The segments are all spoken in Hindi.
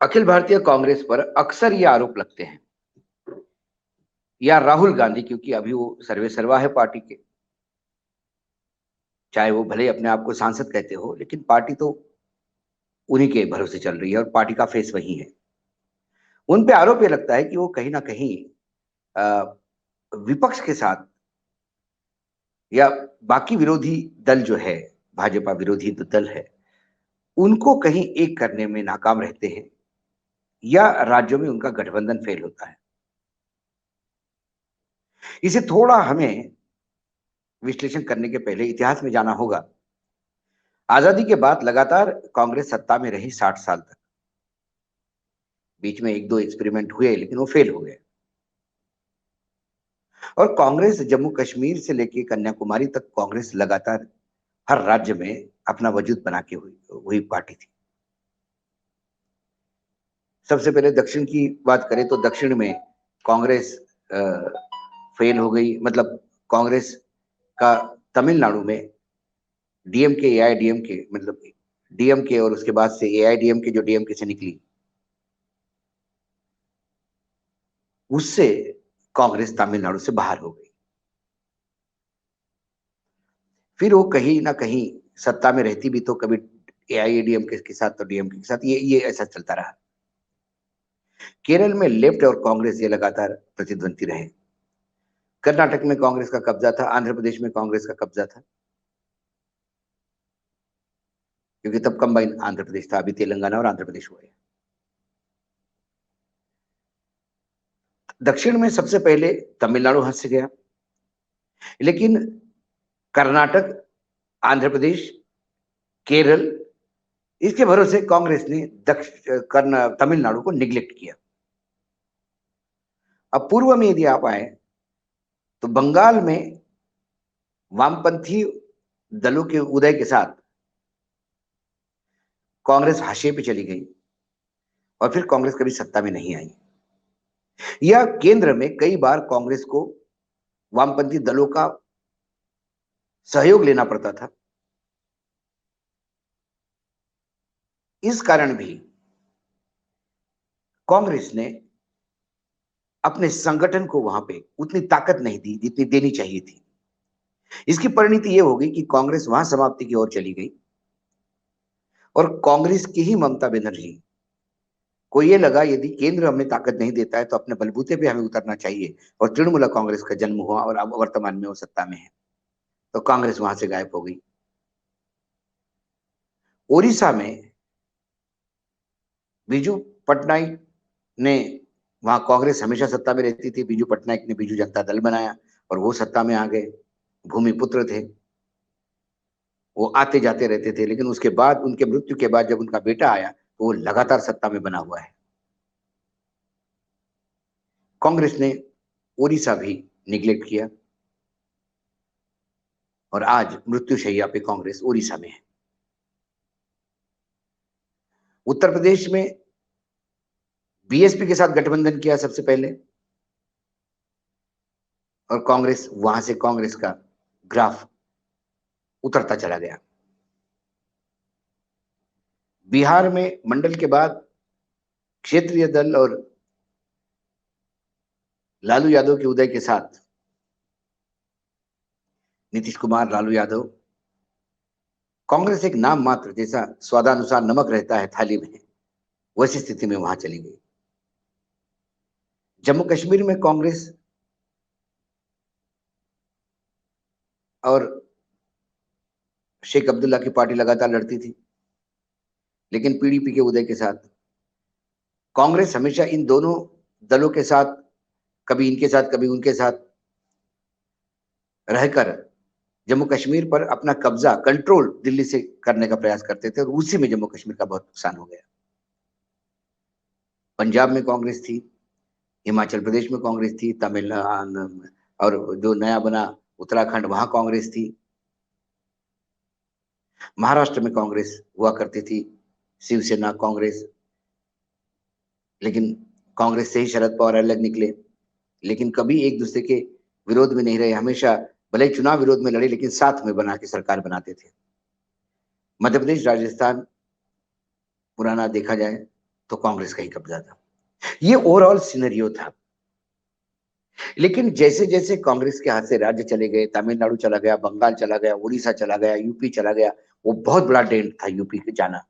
अखिल भारतीय कांग्रेस पर अक्सर ये आरोप लगते हैं, या राहुल गांधी, क्योंकि अभी वो सर्वे सर्वा है पार्टी के, चाहे वो भले अपने आप को सांसद कहते हो, लेकिन पार्टी तो उन्हीं के भरोसे चल रही है और पार्टी का फेस वही है। उन पे आरोप ये लगता है कि वो कहीं ना कहीं अ, विपक्ष के साथ या बाकी विरोधी दल जो है, भाजपा विरोधी जो दल है, उनको कहीं एक करने में नाकाम रहते हैं, या राज्यों में उनका गठबंधन फेल होता है। इसे थोड़ा हमें विश्लेषण करने के पहले इतिहास में जाना होगा। आजादी के बाद लगातार कांग्रेस सत्ता में रही 60 साल तक। बीच में एक दो एक्सपेरिमेंट हुए, लेकिन वो फेल हो गए। और कांग्रेस जम्मू कश्मीर से लेकर कन्याकुमारी तक कांग्रेस लगातार हर राज्य में अपना वजूद बना के हुई हुई पार्टी थी। सबसे पहले दक्षिण की बात करें तो दक्षिण में कांग्रेस फेल हो गई। मतलब कांग्रेस का तमिलनाडु में डीएमके एआईडीएमके, मतलब डीएमके और उसके बाद से एआईडीएमके जो डीएमके से निकली, उससे कांग्रेस तमिलनाडु से बाहर हो गई। फिर वो कहीं ना कहीं सत्ता में रहती भी तो कभी एआईएडीएमके के साथ तो डीएमके के साथ, ये ऐसा चलता रहा। केरल में लेफ्ट और कांग्रेस ये लगातार प्रतिद्वंदी रहे। कर्नाटक में कांग्रेस का कब्जा था, आंध्र प्रदेश में कांग्रेस का कब्जा था, क्योंकि तब कंबाइन आंध्र प्रदेश था, अभी तेलंगाना और आंध्र प्रदेश हुए। दक्षिण में सबसे पहले तमिलनाडु हाथ से गया, लेकिन कर्नाटक, आंध्र प्रदेश, केरल, इसके भरोसे कांग्रेस ने तमिलनाडु को निग्लेक्ट किया। अब पूर्व में यदि आप आए तो बंगाल में वामपंथी दलों के उदय के साथ कांग्रेस हाशिए पे चली गई और फिर कांग्रेस कभी सत्ता में नहीं आई। या केंद्र में कई बार कांग्रेस को वामपंथी दलों का सहयोग लेना पड़ता था। इस कारण भी कांग्रेस ने अपने संगठन को वहां पे उतनी ताकत नहीं दी जितनी देनी चाहिए थी। इसकी परिणति यह हो गई कि कांग्रेस वहां समाप्ति की ओर चली गई और कांग्रेस की ही ममता बनर्जी को यह लगा यदि केंद्र हमें ताकत नहीं देता है तो अपने बलबूते पे हमें उतरना चाहिए, और तृणमूल कांग्रेस का जन्म हुआ और अब वर्तमान में वो सत्ता में है। तो कांग्रेस वहां से गायब हो गई। ओडिशा में बीजू पटनायक ने, वहां कांग्रेस हमेशा सत्ता में रहती थी, बीजू पटनायक ने बीजू जनता दल बनाया और वो सत्ता में आ गए। भूमिपुत्र थे, वो आते जाते रहते थे, लेकिन उसके बाद उनके मृत्यु के बाद जब उनका बेटा आया तो वो लगातार सत्ता में बना हुआ है। कांग्रेस ने ओडिशा भी निग्लेक्ट किया और आज मृत्युशैया पे कांग्रेस ओडिशा में है। उत्तर प्रदेश में बीएसपी के साथ गठबंधन किया सबसे पहले, और कांग्रेस वहां से कांग्रेस का ग्राफ उतरता चला गया। बिहार में मंडल के बाद क्षेत्रीय दल और लालू यादव के उदय के साथ नीतीश कुमार, लालू यादव, कांग्रेस एक नाम मात्र, जैसा स्वादानुसार नमक रहता है थाली में, वैसी स्थिति में वहां चली गई। जम्मू कश्मीर में कांग्रेस और शेख अब्दुल्ला की पार्टी लगातार लड़ती थी, लेकिन पीडीपी के उदय के साथ कांग्रेस हमेशा इन दोनों दलों के साथ, कभी इनके साथ कभी उनके साथ रहकर जम्मू कश्मीर पर अपना कब्जा, कंट्रोल दिल्ली से करने का प्रयास करते थे, और उसी में जम्मू कश्मीर का बहुत नुकसान हो गया। पंजाब में कांग्रेस थी, हिमाचल प्रदेश में कांग्रेस थी, तमिलनाडु, और जो नया बना उत्तराखंड, वहां कांग्रेस थी। महाराष्ट्र में कांग्रेस हुआ करती थी, शिवसेना कांग्रेस, लेकिन कांग्रेस से ही शरद पवार अलग निकले, लेकिन कभी एक दूसरे के विरोध में नहीं रहे। हमेशा भले ही चुनाव विरोध में लड़े, लेकिन साथ में बना के सरकार बनाते थे। मध्य प्रदेश, राजस्थान पुराना देखा जाए तो कांग्रेस का ही कब्जा था। ये ओवरऑल सिनेरियो था। लेकिन जैसे जैसे कांग्रेस के हाथ से राज्य चले गए, तमिलनाडु चला गया, बंगाल चला गया, उड़ीसा चला गया, यूपी चला गया, वो बहुत बड़ा डेंट था यूपी के जाना।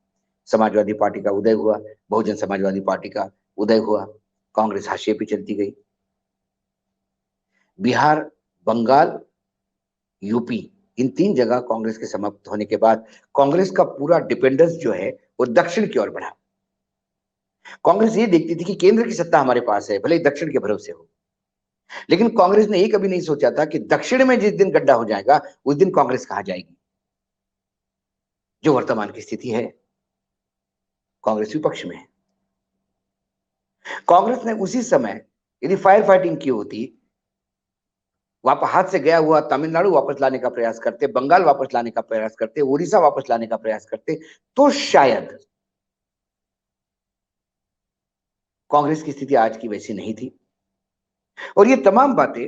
समाजवादी पार्टी का उदय हुआ, बहुजन समाजवादी पार्टी का उदय हुआ, कांग्रेस हाशिए पे चलती गई। बिहार, बंगाल, यूपी, इन तीन जगह कांग्रेस के समाप्त होने के बाद कांग्रेस का पूरा डिपेंडेंस जो है वो दक्षिण की ओर बढ़ा। कांग्रेस ये देखती थी कि केंद्र की सत्ता हमारे पास है, भले ही दक्षिण के भरोसे हो। लेकिन कांग्रेस ने ये कभी नहीं सोचा था कि दक्षिण में जिस दिन गड्ढा हो जाएगा उस दिन कांग्रेस कहां जाएगी। जो वर्तमान की स्थिति है, कांग्रेस विपक्ष में है। कांग्रेस ने उसी समय यदि फायर फाइटिंग की होती, वापस हाथ से गया हुआ तमिलनाडु वापस लाने का प्रयास करते, बंगाल वापस लाने का प्रयास करते, उड़ीसा वापस लाने का प्रयास करते, तो शायद कांग्रेस की स्थिति आज की वैसी नहीं थी। और ये तमाम बातें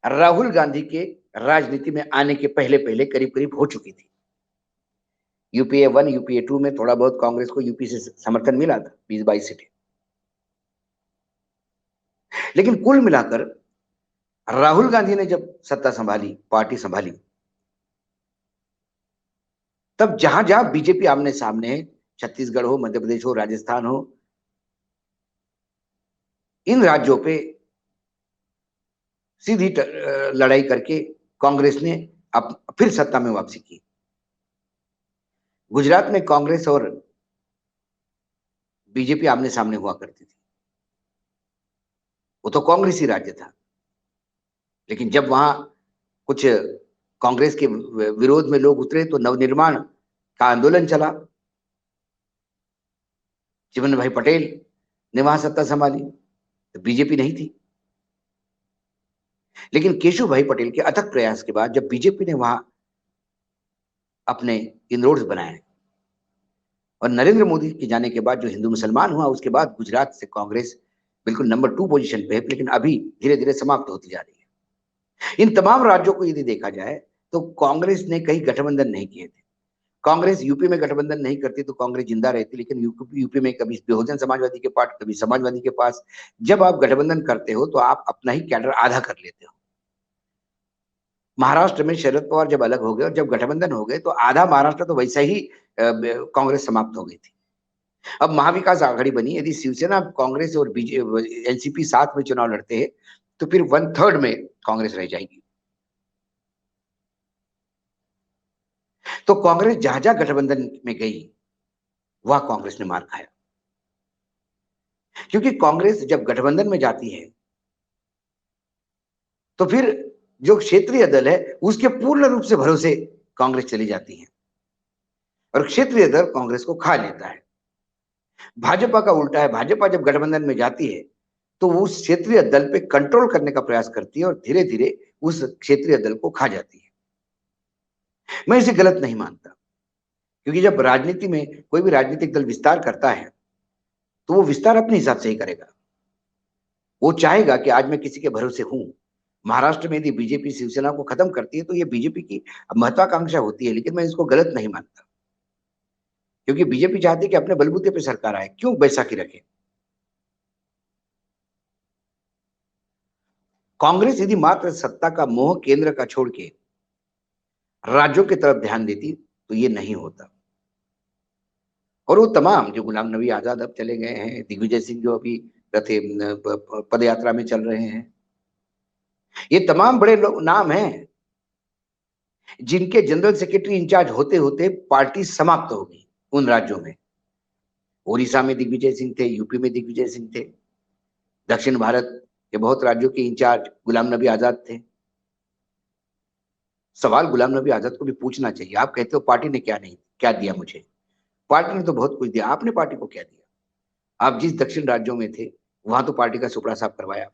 राहुल गांधी के राजनीति में आने के पहले पहले करीब करीब हो चुकी थी। यूपीए 1, यूपीए 2 में थोड़ा बहुत कांग्रेस को यूपी से समर्थन मिला था, 20-22 सीटें। लेकिन कुल मिलाकर राहुल गांधी ने जब सत्ता संभाली, पार्टी संभाली, तब जहां जहां बीजेपी आमने सामने है, छत्तीसगढ़ हो, मध्य प्रदेश हो, राजस्थान हो, इन राज्यों पे सीधी लड़ाई करके कांग्रेस ने फिर सत्ता में वापसी की। गुजरात में कांग्रेस और बीजेपी आमने सामने हुआ करती थी, वो तो कांग्रेसी राज्य था। लेकिन जब वहां कुछ कांग्रेस के विरोध में लोग उतरे तो नवनिर्माण का आंदोलन चला। चिमन भाई पटेल ने वहां सत्ता संभाली, तो बीजेपी नहीं थी। लेकिन केशु भाई पटेल के अथक प्रयास के बाद जब बीजेपी ने वहां अपने इनरोड्स बनाए और नरेंद्र मोदी के जाने के बाद जो हिंदू मुसलमान हुआ, उसके बाद गुजरात से कांग्रेस बिल्कुल नंबर 2 पोजीशन पे है, लेकिन अभी धीरे धीरे समाप्त होती जा रही है। इन तमाम राज्यों को यदि देखा जाए तो कांग्रेस ने कहीं गठबंधन नहीं किए थे। कांग्रेस यूपी में गठबंधन नहीं करती तो कांग्रेस जिंदा रहती, लेकिन यूपी में कभी बहुजन समाजवादी के पास, कभी समाजवादी के पास। जब आप गठबंधन करते हो तो आप अपना ही कैडर आधा कर लेते हो। महाराष्ट्र में शरद पवार जब अलग हो गए और जब गठबंधन हो गए तो आधा महाराष्ट्र तो वैसा ही कांग्रेस समाप्त हो गई थी। अब महाविकास आघाड़ी बनी, यदि शिवसेना, कांग्रेस और एनसीपी साथ में चुनाव लड़ते हैं तो फिर 1/3 में कांग्रेस रह जाएगी। तो कांग्रेस जहां जहां गठबंधन में गई वह कांग्रेस ने मार खाया, क्योंकि कांग्रेस जब गठबंधन में जाती है तो फिर जो क्षेत्रीय दल है उसके पूर्ण रूप से भरोसे कांग्रेस चली जाती है और क्षेत्रीय दल कांग्रेस को खा लेता है। भाजपा का उल्टा है, भाजपा जब गठबंधन में जाती है तो वो उस क्षेत्रीय दल पे कंट्रोल करने का प्रयास करती है और धीरे धीरे उस क्षेत्रीय दल को खा जाती है। मैं इसे गलत नहीं मानता, क्योंकि जब राजनीति में कोई भी राजनीतिक दल विस्तार करता है तो वो विस्तार अपने हिसाब से ही करेगा। वो चाहेगा कि आज मैं किसी के भरोसे हूं। महाराष्ट्र में यदि बीजेपी शिवसेना को खत्म करती है तो ये बीजेपी की महत्वाकांक्षा होती है, लेकिन मैं इसको गलत नहीं मानता, क्योंकि बीजेपी चाहती है कि अपने बलबूते पे सरकार आए, क्यों बैसाखी रखे। कांग्रेस यदि मात्र सत्ता का मोह केंद्र का छोड़ के राज्यों की तरफ ध्यान देती तो ये नहीं होता। और वो तमाम जो गुलाम नबी आजाद अब चले गए हैं, दिग्विजय सिंह जो अभी रथे पद यात्रा में चल रहे हैं, ये तमाम बड़े लोग नाम हैं जिनके जनरल सेक्रेटरी इंचार्ज होते होते पार्टी समाप्त हो गई उन राज्यों में। ओडिशा में दिग्विजय सिंह थे, यूपी में दिग्विजय सिंह थे, दक्षिण भारत के बहुत राज्यों के इंचार्ज गुलाम नबी आजाद थे। सवाल गुलाम नबी आजाद को भी पूछना चाहिए। आप कहते हो पार्टी ने क्या दिया मुझे। पार्टी ने तो बहुत कुछ दिया, आपने पार्टी को क्या दिया। आप जिस दक्षिण राज्यों में थे वहां तो पार्टी का सुपड़ा साफ करवाया,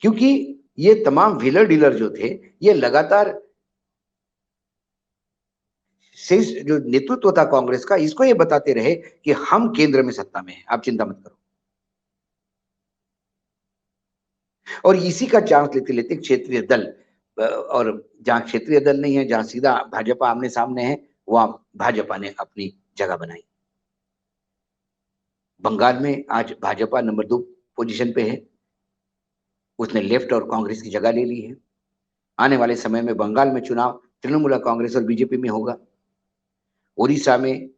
क्योंकि ये तमाम व्हीलर डीलर जो थे ये लगातार शीर्ष जो नेतृत्व था कांग्रेस का, इसको ये बताते रहे कि हम केंद्र में सत्ता में हैं, आप चिंता मत करो। और इसी का चांस लेते लेते क्षेत्रीय दल और जहां क्षेत्रीय दल नहीं है, जहां सीधा भाजपा आमने सामने है, वहां भाजपा ने अपनी जगह बनाई। बंगाल में आज भाजपा नंबर 2 पोजीशन पे है, उसने लेफ्ट और कांग्रेस की जगह ले ली है। आने वाले समय में बंगाल में चुनाव तृणमूल कांग्रेस और बीजेपी में होगा। उड़ीसा में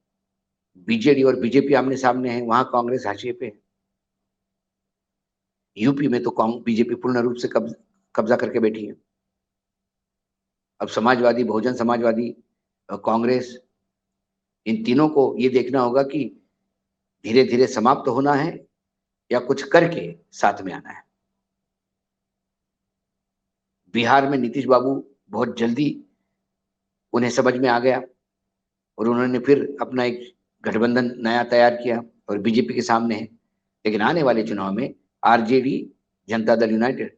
बीजेडी और बीजेपी आमने सामने है, वहां कांग्रेस हाशिए पे है। यूपी में तो बीजेपी पूर्ण रूप से कब्जा करके बैठी है। अब समाजवादी, बहुजन समाजवादी, कांग्रेस, इन तीनों को ये देखना होगा कि धीरे धीरे समाप्त होना है या कुछ करके साथ में आना है। बिहार में नीतीश बाबू बहुत जल्दी उन्हें समझ में आ गया और उन्होंने फिर अपना एक गठबंधन नया तैयार किया और बीजेपी के सामने है। लेकिन आने वाले चुनाव में आरजेडी, जनता दल यूनाइटेड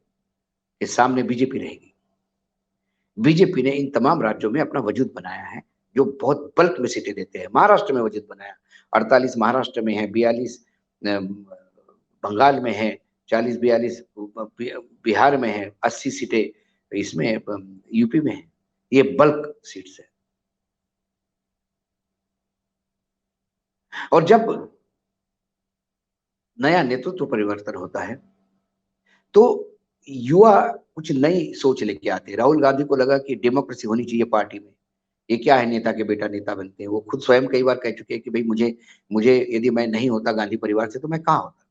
के सामने बीजेपी रहेगी। बीजेपी ने इन तमाम राज्यों में अपना वजूद बनाया है, जो बहुत बल्क में सीटें देते हैं। महाराष्ट्र में वजूद बनाया, 48 महाराष्ट्र में है, 42 बंगाल में है, 40-42 बिहार में है, 80 सीटें इसमें यूपी में है। ये बल्क सीट्स है। और जब नया नेतृत्व परिवर्तन होता है तो युवा कुछ नई सोच लेके आते हैं। राहुल गांधी को लगा कि डेमोक्रेसी होनी चाहिए पार्टी में। ये क्या है, नेता के बेटा नेता बनते हैं। वो खुद स्वयं कई बार कह चुके हैं कि भाई मुझे मुझे यदि मैं नहीं होता गांधी परिवार से तो मैं कहाँ होता।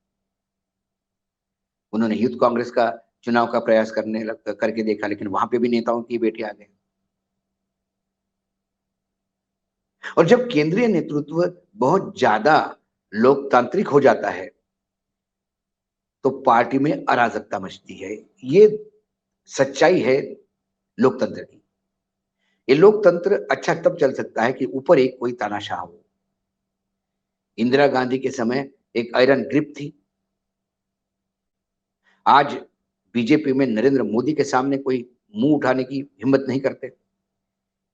उन्होंने यूथ कांग्रेस का चुनाव का प्रयास करके देखा, लेकिन वहां पे भी नेताओं की बेटे आ गए। और जब केंद्रीय नेतृत्व बहुत ज्यादा लोकतांत्रिक हो जाता है तो पार्टी में अराजकता मचती है। ये सच्चाई है लोकतंत्र की। ये लोकतंत्र अच्छा तब चल सकता है कि ऊपर एक कोई तानाशाह हो। इंदिरा गांधी के समय एक आयरन ग्रिप थी। आज बीजेपी में नरेंद्र मोदी के सामने कोई मुंह उठाने की हिम्मत नहीं करते।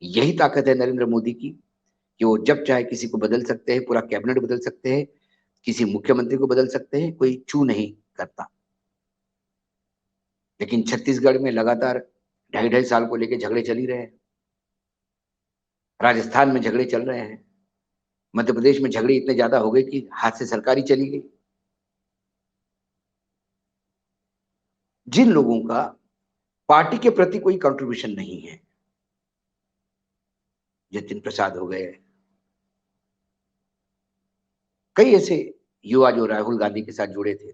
यही ताकत है नरेंद्र मोदी की कि वो जब चाहे किसी को बदल सकते हैं, पूरा कैबिनेट बदल सकते हैं, किसी मुख्यमंत्री को बदल सकते हैं, कोई चू नहीं करता। लेकिन छत्तीसगढ़ में लगातार 2.5 साल को लेकर झगड़े चल ही रहे हैं। राजस्थान में झगड़े चल रहे हैं। मध्य प्रदेश में झगड़े इतने ज्यादा हो गए कि हाथ से सरकारी चली गई। जिन लोगों का पार्टी के प्रति कोई कंट्रीब्यूशन नहीं है, जतिन प्रसाद हो गए, कई ऐसे युवा जो राहुल गांधी के साथ जुड़े थे,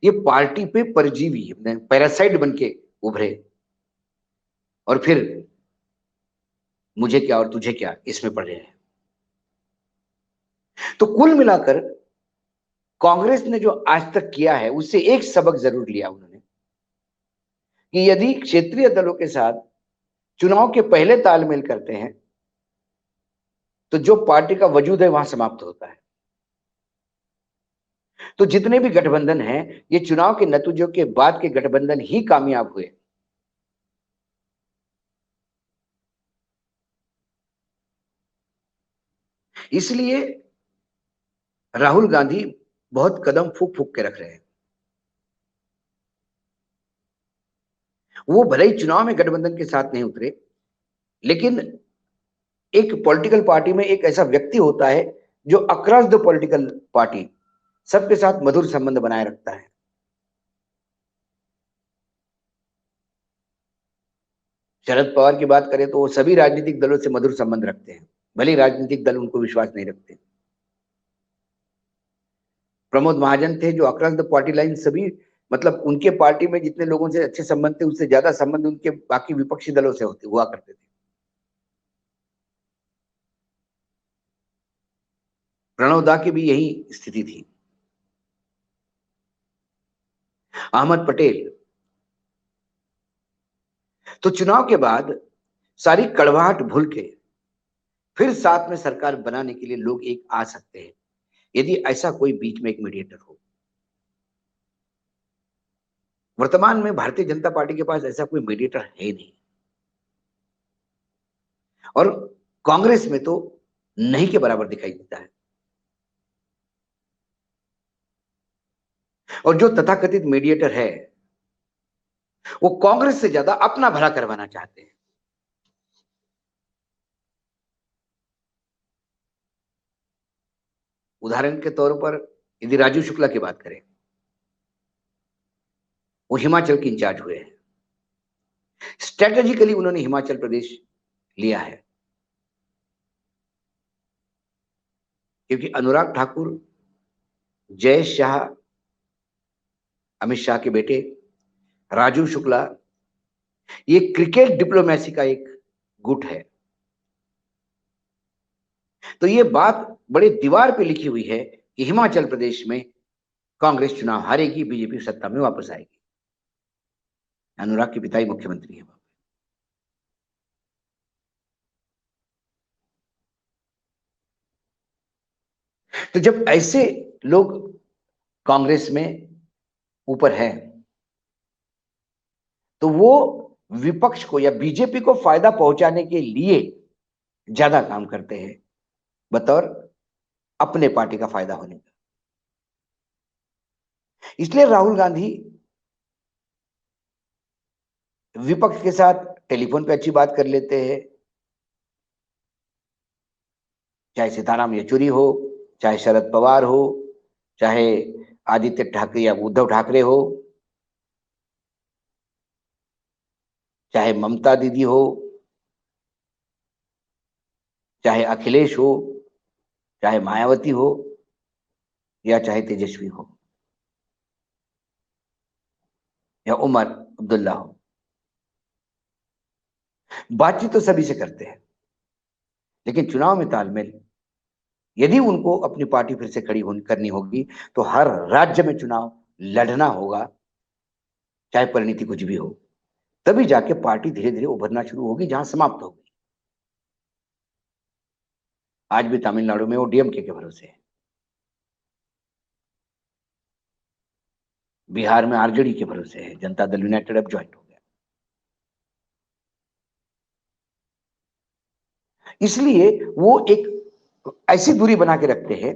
ये पार्टी पे परजीवी पैरासाइट बन के उभरे और फिर मुझे क्या और तुझे क्या इसमें पड़ रहे हैं। तो कुल मिलाकर कांग्रेस ने जो आज तक किया है उससे एक सबक जरूर लिया उन्होंने कि यदि क्षेत्रीय दलों के साथ चुनाव के पहले तालमेल करते हैं तो जो पार्टी का वजूद है वहां समाप्त होता है। तो जितने भी गठबंधन हैं, ये चुनाव के नतीजों के बाद के गठबंधन ही कामयाब हुए। इसलिए राहुल गांधी बहुत कदम फूक फूक के रख रहे हैं। वो भले ही चुनाव में गठबंधन के साथ नहीं उतरे, लेकिन एक पॉलिटिकल पार्टी में एक ऐसा व्यक्ति होता है जो अक्रॉस द पॉलिटिकल पार्टी सबके साथ मधुर संबंध बनाए रखता है। शरद पवार की बात करें तो वो सभी राजनीतिक दलों से मधुर संबंध रखते हैं, भले ही राजनीतिक दल उनको विश्वास नहीं रखते। प्रमोद महाजन थे जो अक्रॉस द पार्टी लाइन सभी, मतलब उनके पार्टी में जितने लोगों से अच्छे संबंध थे उससे ज्यादा संबंध उनके बाकी विपक्षी दलों से होते हुआ करते थे। प्रणव दा की भी यही स्थिति थी। अहमद पटेल। तो चुनाव के बाद सारी कड़वाहट भूल के फिर साथ में सरकार बनाने के लिए लोग एक आ सकते हैं यदि ऐसा कोई बीच में एक मीडिएटर हो। वर्तमान में भारतीय जनता पार्टी के पास ऐसा कोई मीडिएटर है नहीं, और कांग्रेस में तो नहीं के बराबर दिखाई देता है। और जो तथाकथित मीडिएटर है वो कांग्रेस से ज्यादा अपना भला करवाना चाहते हैं। उदाहरण के तौर पर यदि राजू शुक्ला की बात करें, वो हिमाचल के इंचार्ज हुए हैं। स्ट्रेटेजिकली उन्होंने हिमाचल प्रदेश लिया है, क्योंकि अनुराग ठाकुर, जयेश शाह, अमित शाह के बेटे राजू शुक्ला, ये क्रिकेट डिप्लोमेसी का एक गुट है। तो ये बात बड़े दीवार पे लिखी हुई है कि हिमाचल प्रदेश में कांग्रेस चुनाव हारेगी, बीजेपी सत्ता में वापस आएगी। अनुराग के पिता ही मुख्यमंत्री है। तो जब ऐसे लोग कांग्रेस में ऊपर हैं, तो वो विपक्ष को या बीजेपी को फायदा पहुंचाने के लिए ज्यादा काम करते हैं, बतौर अपने पार्टी का फायदा होने का। इसलिए राहुल गांधी विपक्ष के साथ टेलीफोन पे अच्छी बात कर लेते हैं, चाहे सीताराम येचुरी हो, चाहे शरद पवार हो, चाहे आदित्य ठाकरे या उद्धव ठाकरे हो, चाहे ममता दीदी हो, चाहे अखिलेश हो, चाहे मायावती हो, या चाहे तेजस्वी हो, या उमर अब्दुल्ला हो। बातचीत तो सभी से करते हैं, लेकिन चुनाव में तालमेल यदि उनको अपनी पार्टी फिर से खड़ी करनी होगी, तो हर राज्य में चुनाव लड़ना होगा, चाहे परिणति कुछ भी हो। तभी जाके पार्टी धीरे धीरे उभरना शुरू होगी, जहां समाप्त होगी। आज भी तमिलनाडु में वो डीएमके के भरोसे है, बिहार में आरजेडी के भरोसे है, जनता दल यूनाइटेड अब ज्वाइंट हो गया। इसलिए वो एक ऐसी दूरी बना के रखते हैं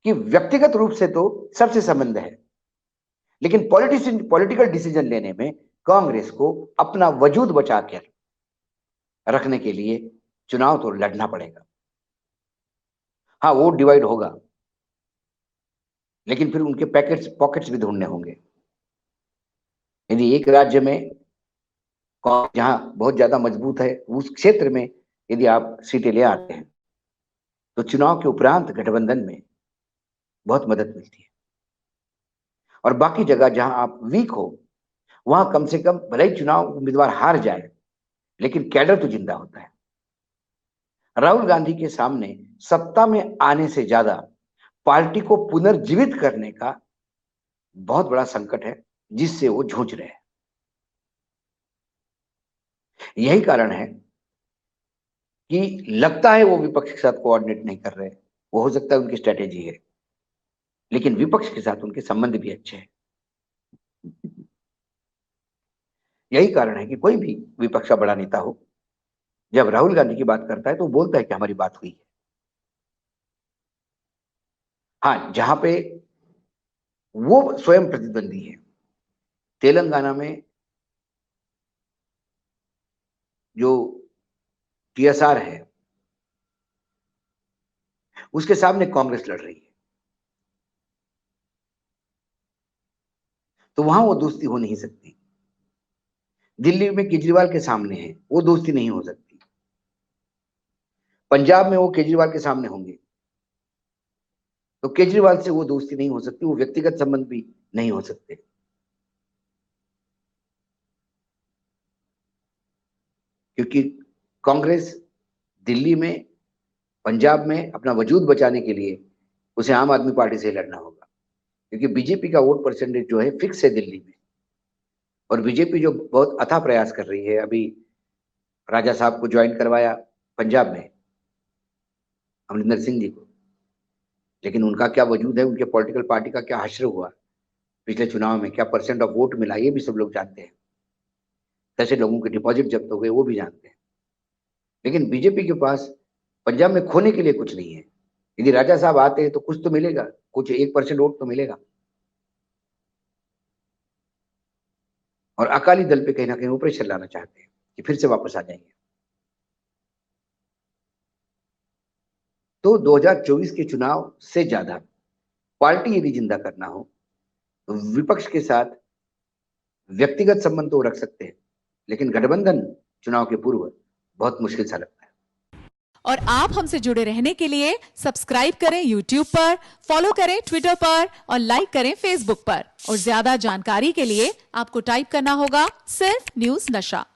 कि व्यक्तिगत रूप से तो सबसे संबंध है, लेकिन पॉलिटिकल डिसीजन लेने में कांग्रेस को अपना वजूद बचा कर रखने के लिए चुनाव तो लड़ना पड़ेगा। हाँ, वोट डिवाइड होगा, लेकिन फिर उनके पॉकेट्स भी ढूंढने होंगे। यदि एक राज्य में जहां बहुत ज्यादा मजबूत है, उस क्षेत्र में यदि आप सीटें ले आते हैं, तो चुनाव के उपरांत गठबंधन में बहुत मदद मिलती है। और बाकी जगह जहां आप वीक हो, वहां कम से कम भले ही चुनाव उम्मीदवार हार जाए, लेकिन कैडर तो जिंदा होता है। राहुल गांधी के सामने सत्ता में आने से ज्यादा पार्टी को पुनर्जीवित करने का बहुत बड़ा संकट है, जिससे वो जूझ रहे हैं। यही कारण है कि लगता है वो विपक्ष के साथ कोऑर्डिनेट नहीं कर रहे। वो हो सकता है उनकी स्ट्रेटेजी है, लेकिन विपक्ष के साथ उनके संबंध भी अच्छे हैं। यही कारण है कि कोई भी विपक्ष का बड़ा नेता हो, जब राहुल गांधी की बात करता है तो बोलता है कि हमारी बात हुई है। हाँ, जहां पे वो स्वयं प्रतिद्वंदी है, तेलंगाना में जो टीएसआर है, उसके सामने कांग्रेस लड़ रही है, तो वहां वो दोस्ती हो नहीं सकती। दिल्ली में केजरीवाल के सामने है, वो दोस्ती नहीं हो सकती। पंजाब में वो केजरीवाल के सामने होंगे, तो केजरीवाल से वो दोस्ती नहीं हो सकती, वो व्यक्तिगत संबंध भी नहीं हो सकते। क्योंकि कांग्रेस दिल्ली में, पंजाब में अपना वजूद बचाने के लिए उसे आम आदमी पार्टी से लड़ना होगा, क्योंकि बीजेपी का वोट परसेंटेज जो है फिक्स है दिल्ली में। और बीजेपी जो बहुत अथाह प्रयास कर रही है, अभी राजा साहब को ज्वाइन करवाया पंजाब में, अमरिंदर सिंह जी को, लेकिन उनका क्या वजूद है, उनके पॉलिटिकल पार्टी का क्या हश्र हुआ पिछले चुनाव में, क्या परसेंट ऑफ वोट मिला, ये भी सब लोग जानते हैं। कैसे लोगों के डिपॉजिट जब्त हो गए, वो भी जानते हैं। लेकिन बीजेपी के पास पंजाब में खोने के लिए कुछ नहीं है। यदि राजा साहब आते हैं तो कुछ तो मिलेगा, कुछ 1% वोट तो मिलेगा। और अकाली दल पे कहीं ना कहीं वो प्रेशर लाना चाहते हैं कि फिर से वापस आ जाएंगे। तो 2024 के चुनाव से ज्यादा पार्टी यदि जिंदा करना हो, विपक्ष के साथ व्यक्तिगत संबंध तो रख सकते हैं, लेकिन गठबंधन चुनाव के पूर्व बहुत मुश्किल सा लगता है। और आप हमसे जुड़े रहने के लिए सब्सक्राइब करें YouTube पर, फॉलो करें Twitter पर और लाइक करें Facebook पर। और ज्यादा जानकारी के लिए आपको टाइप करना होगा सिर्फ न्यूज़ नशा।